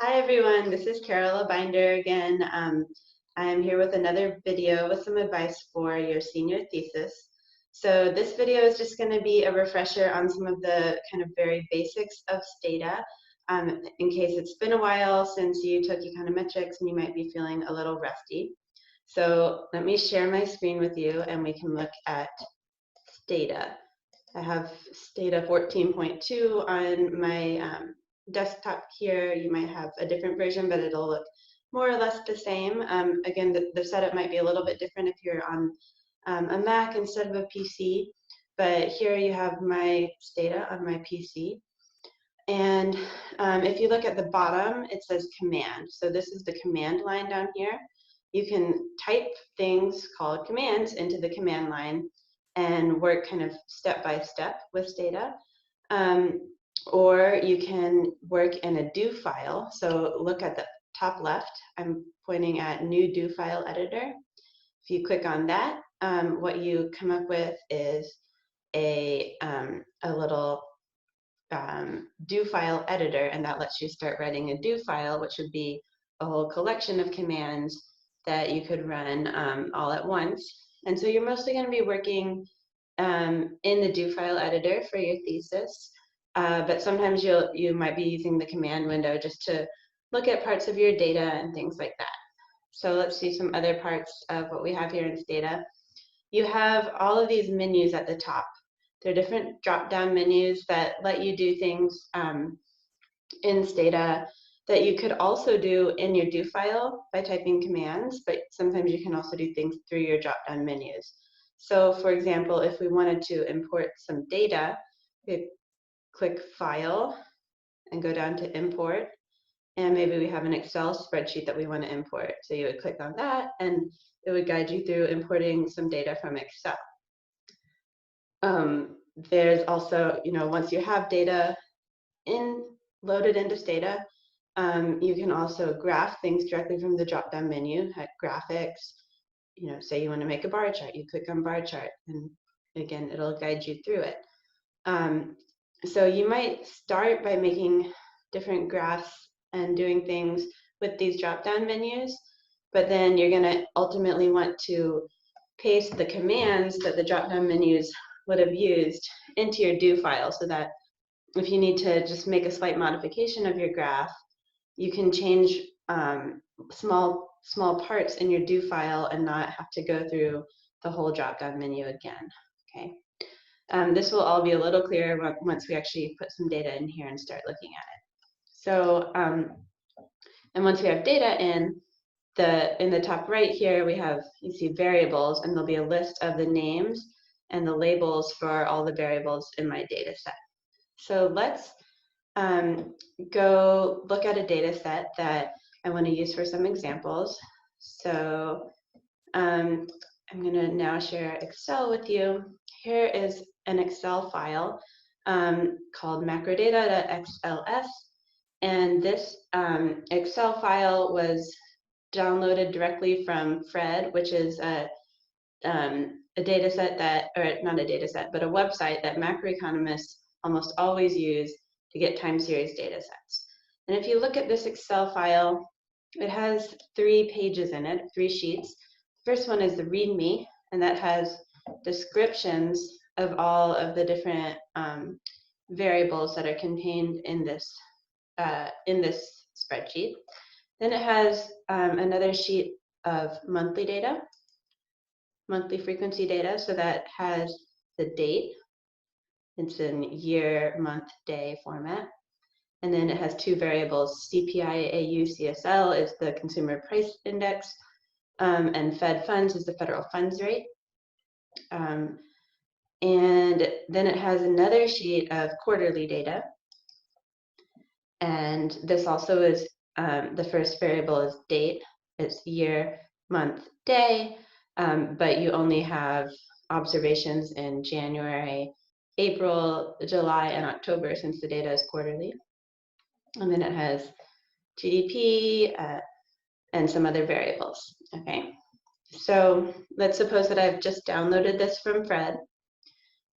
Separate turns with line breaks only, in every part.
Hi everyone, this is Carola Binder again. I'm here with another video with some advice for your senior thesis. So this video is just going to be a refresher on some of the kind of very basics of Stata, in case it's been a while since you took econometrics and you might be feeling a little rusty. So let me share my screen with you and we can look at Stata. I have Stata 14.2 on my desktop here. You might have a different version, but it'll look more or less the same. Again, the setup might be a little bit different if you're on a Mac instead of a PC, but here you have my Stata on my PC. And if you look at the bottom, it says command. So this is the command line down here. You can type things called commands into the command line and work kind of step by step with Stata. Or you can work in a do file. So look at the top left. I'm pointing at new do file editor. If you click on that, what you come up with is a little do file editor, and that lets you start writing a do file, which would be a whole collection of commands that you could run all at once. And so you're mostly going to be working in the do file editor for your thesis, but sometimes you might be using the command window just to look at parts of your data and things like that. So let's see some other parts of what we have here in Stata. You have all of these menus at the top. They're different drop-down menus that let you do things in Stata that you could also do in your do file by typing commands, but sometimes you can also do things through your drop-down menus. So for example, if we wanted to import some data, we click File and go down to Import, and maybe we have an Excel spreadsheet that we want to import. So you would click on that and it would guide you through importing some data from Excel. There's also, once you have data loaded into Stata, you can also graph things directly from the drop-down menu at graphics. Say you want to make a bar chart, you click on bar chart, and again, it'll guide you through it. So you might start by making different graphs and doing things with these drop-down menus, but then you're going to ultimately want to paste the commands that the drop-down menus would have used into your do file, so that if you need to just make a slight modification of your graph, you can change small parts in your do file and not have to go through the whole drop-down menu again. Okay. This will all be a little clearer once we actually put some data in here and start looking at it. So, and once we have data in the top right here, you see variables, and there'll be a list of the names and the labels for all the variables in my data set. So let's go look at a data set that I want to use for some examples. So I'm going to now share Excel with you. Here is an Excel file called macrodata.xls, and this Excel file was downloaded directly from Fred, which is a data set that, or not a data set, but a website that macroeconomists almost always use to get time series data sets. And if you look at this Excel file, it has 3 pages in it, 3 sheets. The first one is the README, and that has descriptions of all of the different variables that are contained in this spreadsheet. Then it has another sheet of monthly data, monthly frequency data, so that has the date. It's in year, month, day format. And then it has 2 variables, CPI, AU, CSL is the consumer price index, and Fed funds is the federal funds rate. And then it has another sheet of quarterly data. And this also is, the first variable is date. It's year, month, day, but you only have observations in January, April, July, and October, since the data is quarterly. And then it has GDP and some other variables. Okay, so let's suppose that I've just downloaded this from Fred.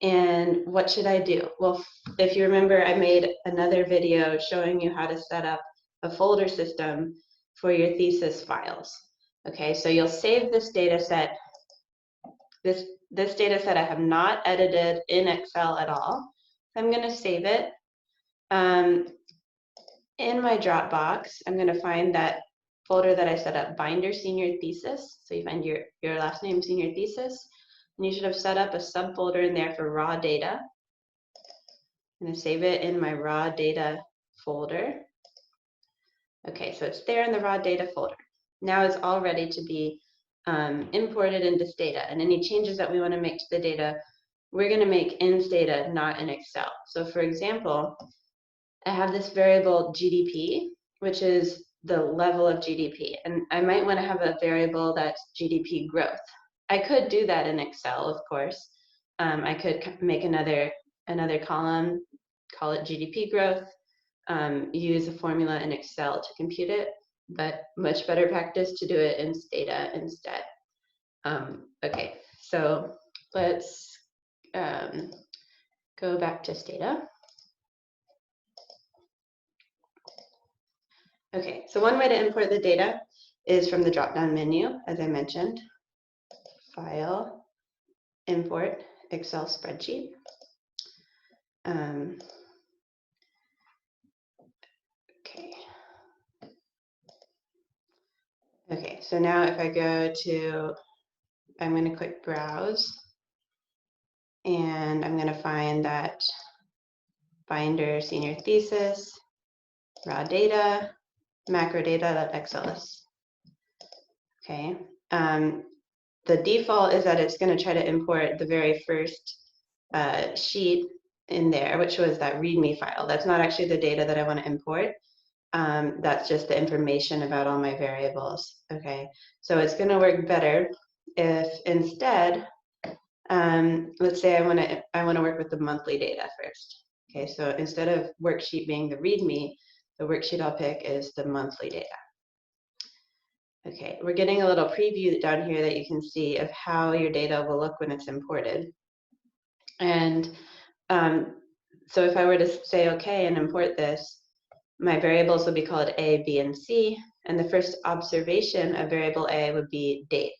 And what should I do? Well, if you remember, I made another video showing you how to set up a folder system for your thesis files. Okay, so you'll save this data set. This data set I have not edited in Excel at all. I'm going to save it. In my Dropbox, I'm going to find that folder that I set up, Binder Senior Thesis. So you find your last name, Senior Thesis. And you should have set up a subfolder in there for raw data. I'm going to save it in my raw data folder. Okay, so it's there in the raw data folder. Now it's all ready to be imported into Stata. And any changes that we want to make to the data, we're going to make in Stata, not in Excel. So for example, I have this variable GDP, which is the level of GDP. And I might want to have a variable that's GDP growth. I could do that in Excel, of course. I could make another column, call it GDP growth, use a formula in Excel to compute it, but much better practice to do it in Stata instead. Okay, so let's go back to Stata. Okay, so one way to import the data is from the drop-down menu, as I mentioned. File, import, Excel spreadsheet. Okay, so now if I go to, I'm going to click Browse, and I'm going to find that Binder Senior Thesis, raw data, macro data.xls. Okay, the default is that it's going to try to import the very first sheet in there, which was that README file. That's not actually the data that I want to import. That's just the information about all my variables. Okay, so it's going to work better if instead, let's say I want to work with the monthly data first. Okay, so instead of worksheet being the README, the worksheet I'll pick is the monthly data. Okay, we're getting a little preview down here that you can see of how your data will look when it's imported. And so if I were to say okay and import this, my variables would be called A, B, and C, and the first observation of variable A would be date.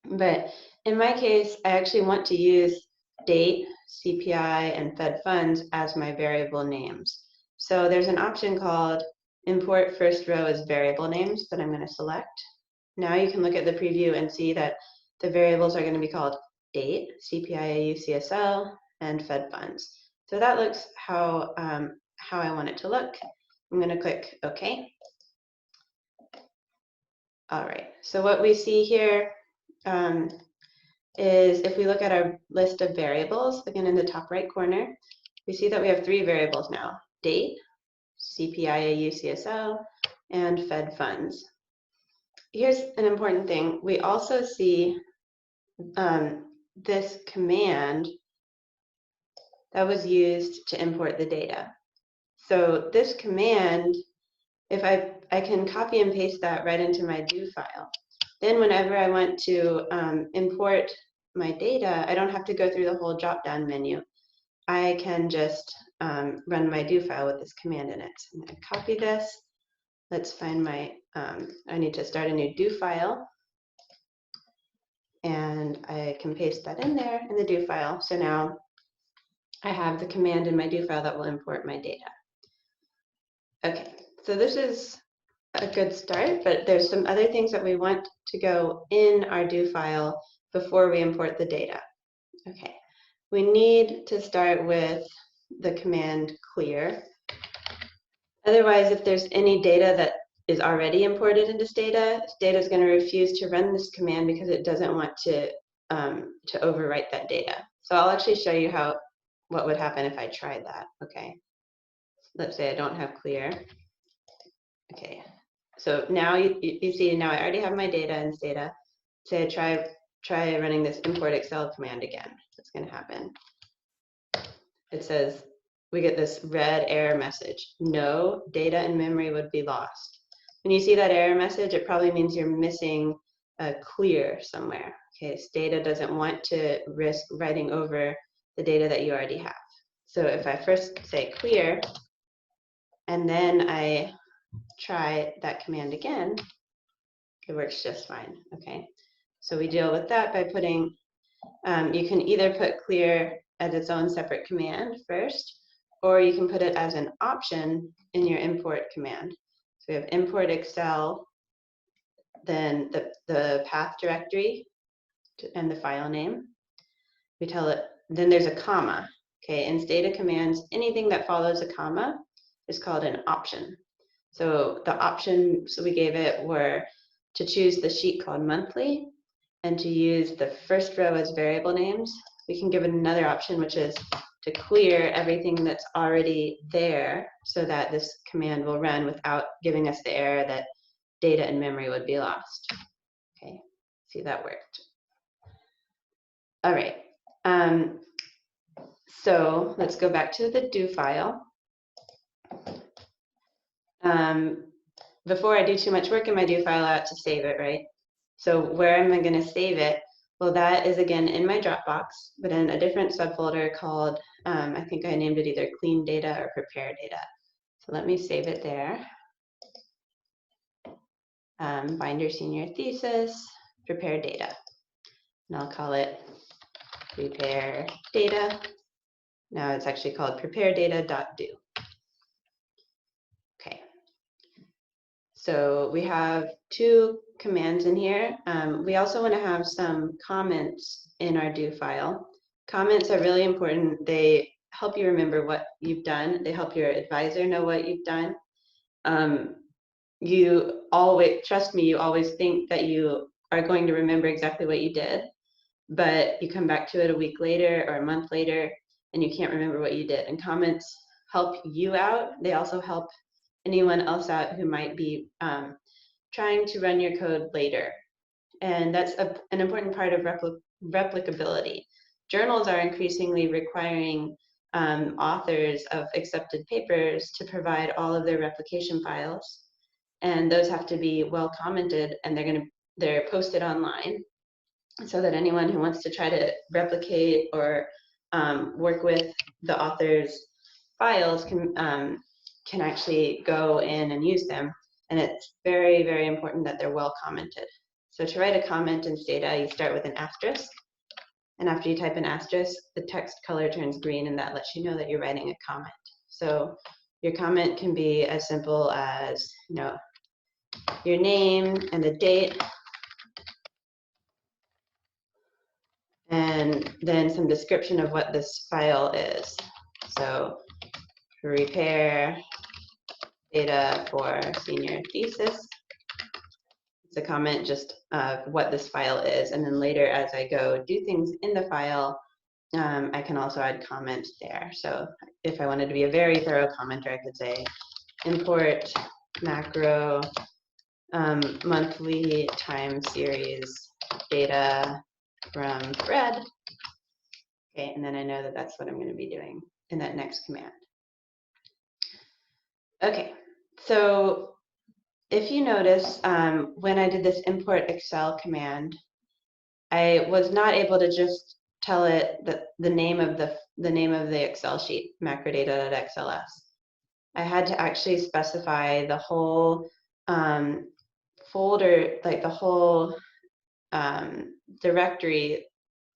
But in my case, I actually want to use date, CPI, and Fed funds as my variable names. So there's an option called import first row as variable names that I'm going to select. Now you can look at the preview and see that the variables are going to be called date, CPI, AU, CSL, and Fed funds. So that looks how I want it to look. I'm going to click OK. All right, so what we see here is if we look at our list of variables, again in the top right corner, we see that we have 3 variables now: date, CPI, AU, CSL, and Fed funds. Here's an important thing. We also see this command that was used to import the data. So this command, if I can copy and paste that right into my do file, then whenever I want to import my data, I don't have to go through the whole drop-down menu. I can just run my do file with this command in it. I'm going to copy this. Let's find my, I need to start a new do file. And I can paste that in there in the do file. So now I have the command in my do file that will import my data. Okay, so this is a good start, but there's some other things that we want to go in our do file before we import the data. Okay, we need to start with the command clear. Otherwise, if there's any data that is already imported into Stata, Stata is going to refuse to run this command because it doesn't want to overwrite that data. So I'll actually show you what would happen if I tried that. Okay, let's say I don't have clear. Okay, so now you see now I already have my data in Stata. Say I try running this import Excel command again. What's going to happen? It says we get this red error message. No data in memory would be lost. When you see that error message, it probably means you're missing a clear somewhere. Okay, Stata doesn't want to risk writing over the data that you already have. So if I first say clear, and then I try that command again, it works just fine. Okay, so we deal with that by putting, you can either put clear as its own separate command first, or you can put it as an option in your import command. So we have import Excel, then the path directory and the file name. We tell it, then there's a comma. Okay, in Stata commands, anything that follows a comma is called an option. So the options we gave it were to choose the sheet called monthly and to use the first row as variable names. We can give it another option, which is to clear everything that's already there so that this command will run without giving us the error that data and memory would be lost. Okay, see, that worked. All right. So let's go back to the do file. Before I do too much work in my do file, I have to save it, right? So where am I going to save it? Well, that is again in my Dropbox, but in a different subfolder called, I think I named it either clean data or prepare data. So let me save it there. Binder senior thesis, prepare data. And I'll call it prepare data. Now it's actually called prepare data.do. Okay. So we have two commands in here. We also want to have some comments in our do file. Comments are really important. They help you remember what you've done. They help your advisor know what you've done. You always, trust me, you always think that you are going to remember exactly what you did, but you come back to it a week later or a month later and you can't remember what you did. And comments help you out. They also help anyone else out who might be trying to run your code later. And that's an important part of replicability. Journals are increasingly requiring authors of accepted papers to provide all of their replication files. And those have to be well commented, and they're posted online so that anyone who wants to try to replicate or work with the author's files can actually go in and use them. And it's very, very important that they're well commented. So to write a comment in Stata, you start with an asterisk. And after you type an asterisk, the text color turns green, and that lets you know that you're writing a comment. So your comment can be as simple as, your name and the date, and then some description of what this file is. So prepare data for senior thesis. It's a comment just of what this file is, and then later as I go do things in the file, I can also add comments there. So if I wanted to be a very thorough commenter, I could say import macro monthly time series data from thread. Okay, and then I know that that's what I'm going to be doing in that next command. Okay, so if you notice, when I did this import Excel command, I was not able to just tell it the name of the Excel sheet, macrodata.xls. I had to actually specify the whole folder, like the whole directory,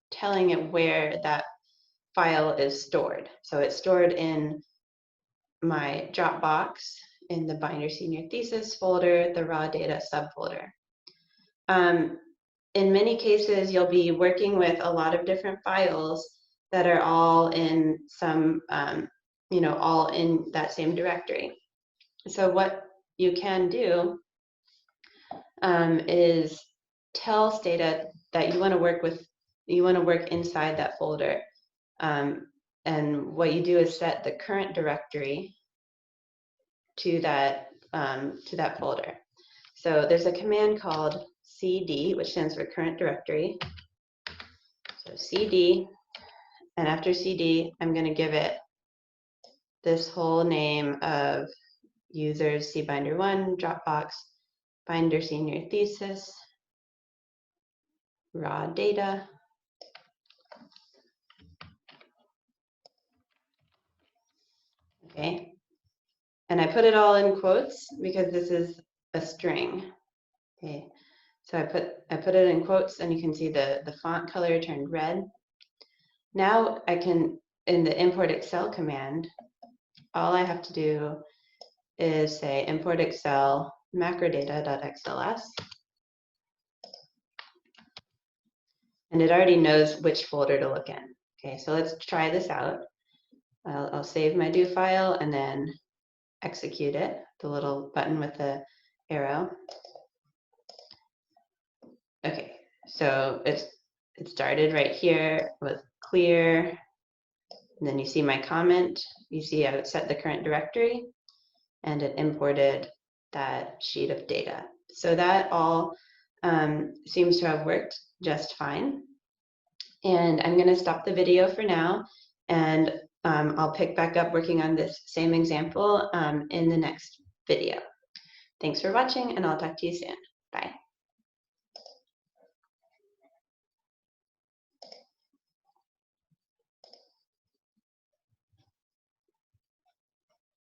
telling it where that file is stored. So it's stored in my Dropbox in the Binder Senior Thesis folder, the raw data subfolder. In many cases, you'll be working with a lot of different files that are all in some, all in that same directory. So what you can do is tell Stata that you want to work inside that folder. And what you do is set the current directory to that folder. So there's a command called cd, which stands for current directory. So cd, and after cd, I'm going to give it this whole name of users, cbinder1, Dropbox, Binder Senior Thesis, raw data. Okay, And I put it all in quotes because this is a string. Okay, so I put it in quotes, and you can see the font color turned red. Now I can, in the import Excel command, all I have to do is say import Excel macrodata.xls, and it already knows which folder to look in. Okay, so let's try this out. I'll save my do file and then execute it, the little button with the arrow. Okay, so it started right here with clear, and then you see my comment. You see I set the current directory, and it imported that sheet of data. So that all seems to have worked just fine. And I'm going to stop the video for now, and I'll pick back up working on this same example in the next video. Thanks for watching, and I'll talk to you soon.